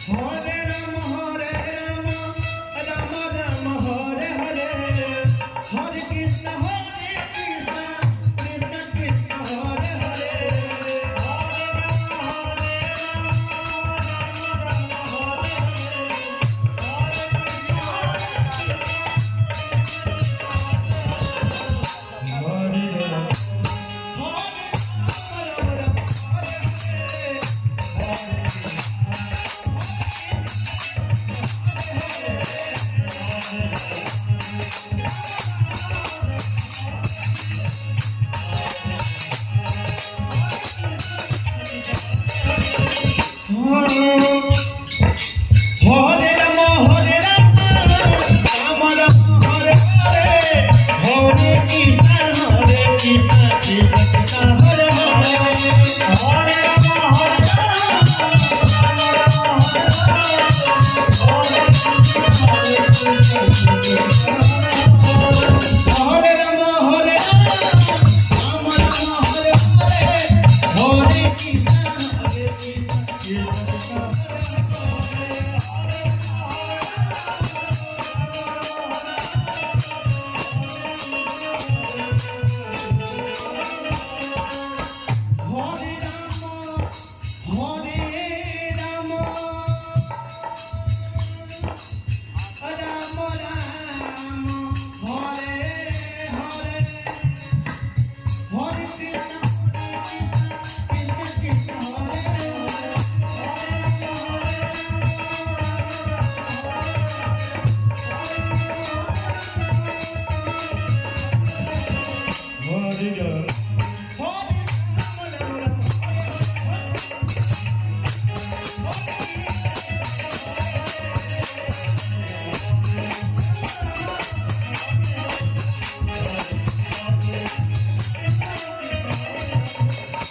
Hare Ram Hare Ram Ram Ram Hare Hare Hare Krishna Krishna Hare Hare Hare Ram Hare Ram Ram Ram Hare Hare Hare Hare Ram Hare Ram Ram Ram Hare Hare Hare Krishna Krishna